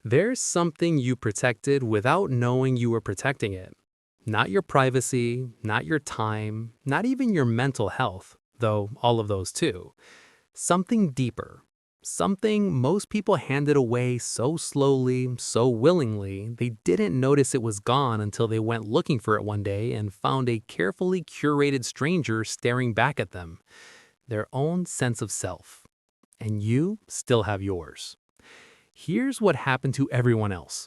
There's something you protected without knowing you were protecting it. Not your privacy, not your time, not even your mental health, though all of those too. Something deeper. Something most people handed away so slowly, so willingly, they didn't notice it was gone until they went looking for it one day and found a carefully curated stranger staring back at them. Their own sense of self. And you still have yours. Here's what happened to everyone else.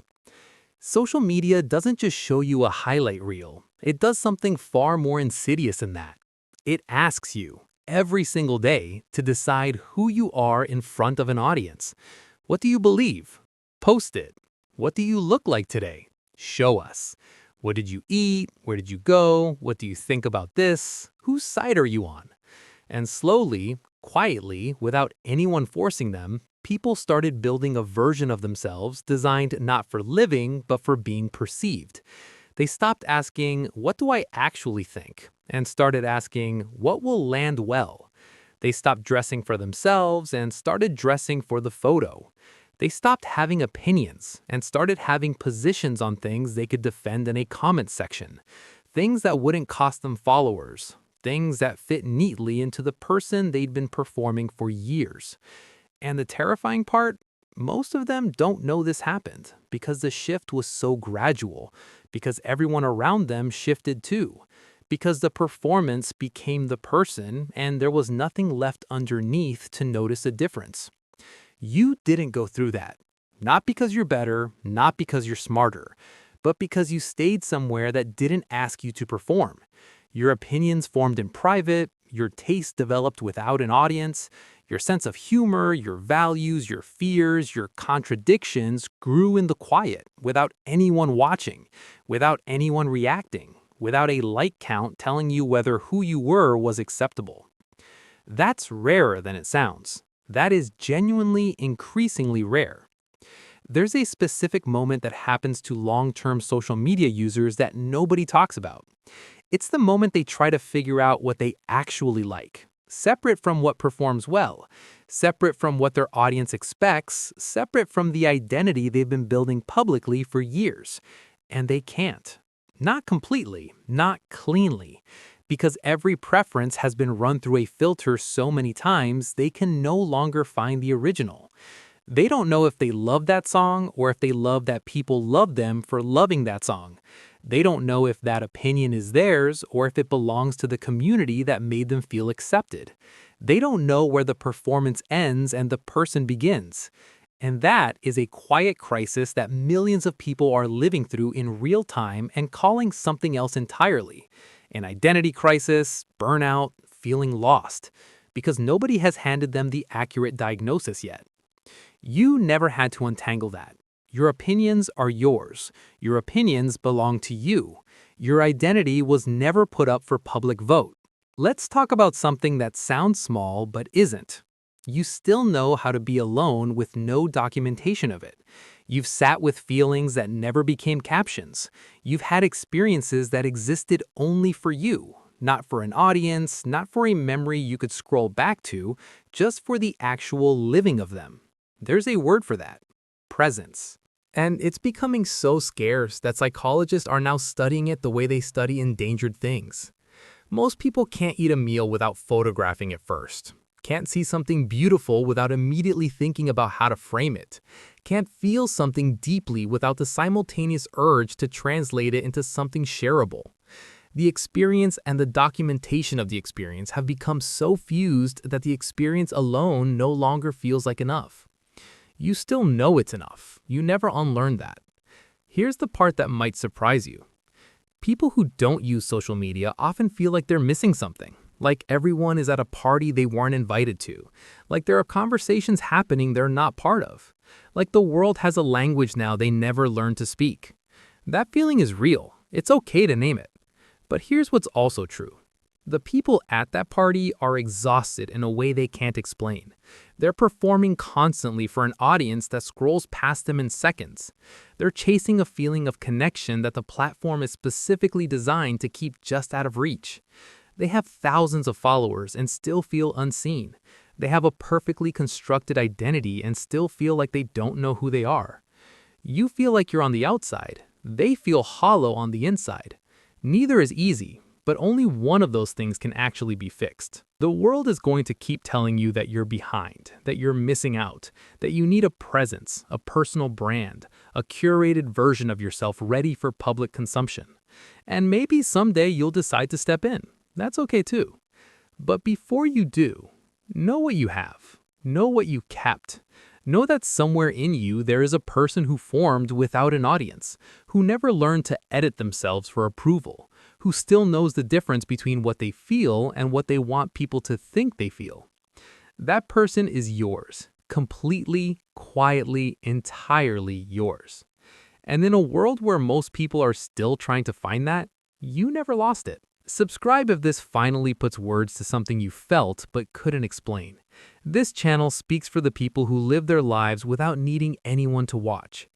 Social media doesn't just show you a highlight reel. It does something far more insidious than that. It asks you, every single day, to decide who you are in front of an audience. What do you believe? Post it. What do you look like today? Show us. What did you eat? Where did you go? What do you think about this? Whose side are you on? And slowly, quietly, without anyone forcing them, people started building a version of themselves designed not for living, but for being perceived. They stopped asking, what do I actually think? And started asking, what will land well? They stopped dressing for themselves and started dressing for the photo. They stopped having opinions and started having positions on things they could defend in a comment section. Things that wouldn't cost them followers. Things that fit neatly into the person they'd been performing for years. And the terrifying part? Most of them don't know this happened because the shift was so gradual, because everyone around them shifted too, because the performance became the person and there was nothing left underneath to notice a difference. You didn't go through that. Not because you're better, not because you're smarter, but because you stayed somewhere that didn't ask you to perform. Your opinions formed in private, your taste developed without an audience, your sense of humor, your values, your fears, your contradictions grew in the quiet, without anyone watching, without anyone reacting, without a like count telling you whether who you were was acceptable. That's rarer than it sounds. That is genuinely increasingly rare. There's a specific moment that happens to long-term social media users that nobody talks about. It's the moment they try to figure out what they actually like, separate from what performs well, separate from what their audience expects, separate from the identity they've been building publicly for years. And they can't. Not completely, not cleanly, because every preference has been run through a filter so many times they can no longer find the original. They don't know if they love that song or if they love that people love them for loving that song. They don't know if that opinion is theirs or if it belongs to the community that made them feel accepted. They don't know where the performance ends and the person begins. And that is a quiet crisis that millions of people are living through in real time and calling something else entirely. An identity crisis, burnout, feeling lost. Because nobody has handed them the accurate diagnosis yet. You never had to untangle that. Your opinions are yours. Your opinions belong to you. Your identity was never put up for public vote. Let's talk about something that sounds small but isn't. You still know how to be alone with no documentation of it. You've sat with feelings that never became captions. You've had experiences that existed only for you, not for an audience, not for a memory you could scroll back to, just for the actual living of them. There's a word for that: presence. And it's becoming so scarce that psychologists are now studying it the way they study endangered things. Most people can't eat a meal without photographing it first. Can't see something beautiful without immediately thinking about how to frame it. Can't feel something deeply without the simultaneous urge to translate it into something shareable. The experience and the documentation of the experience have become so fused that the experience alone no longer feels like enough. You still know it's enough. You never unlearned that. Here's the part that might surprise you. People who don't use social media often feel like they're missing something. Like everyone is at a party they weren't invited to. Like there are conversations happening they're not part of. Like the world has a language now they never learned to speak. That feeling is real. It's okay to name it. But here's what's also true. The people at that party are exhausted in a way they can't explain. They're performing constantly for an audience that scrolls past them in seconds. They're chasing a feeling of connection that the platform is specifically designed to keep just out of reach. They have thousands of followers and still feel unseen. They have a perfectly constructed identity and still feel like they don't know who they are. You feel like you're on the outside. They feel hollow on the inside. Neither is easy, but only one of those things can actually be fixed. The world is going to keep telling you that you're behind, that you're missing out, that you need a presence, a personal brand, a curated version of yourself ready for public consumption. And maybe someday you'll decide to step in. That's okay too. But before you do, know what you have. Know what you kept. Know that somewhere in you there is a person who formed without an audience, who never learned to edit themselves for approval, who still knows the difference between what they feel and what they want people to think they feel. That person is yours, completely, quietly, entirely yours. And in a world where most people are still trying to find that, you never lost it. Subscribe if this finally puts words to something you felt but couldn't explain. This channel speaks for the people who live their lives without needing anyone to watch.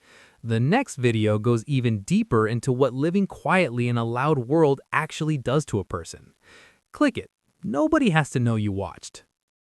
The next video goes even deeper into what living quietly in a loud world actually does to a person. Click it. Nobody has to know you watched.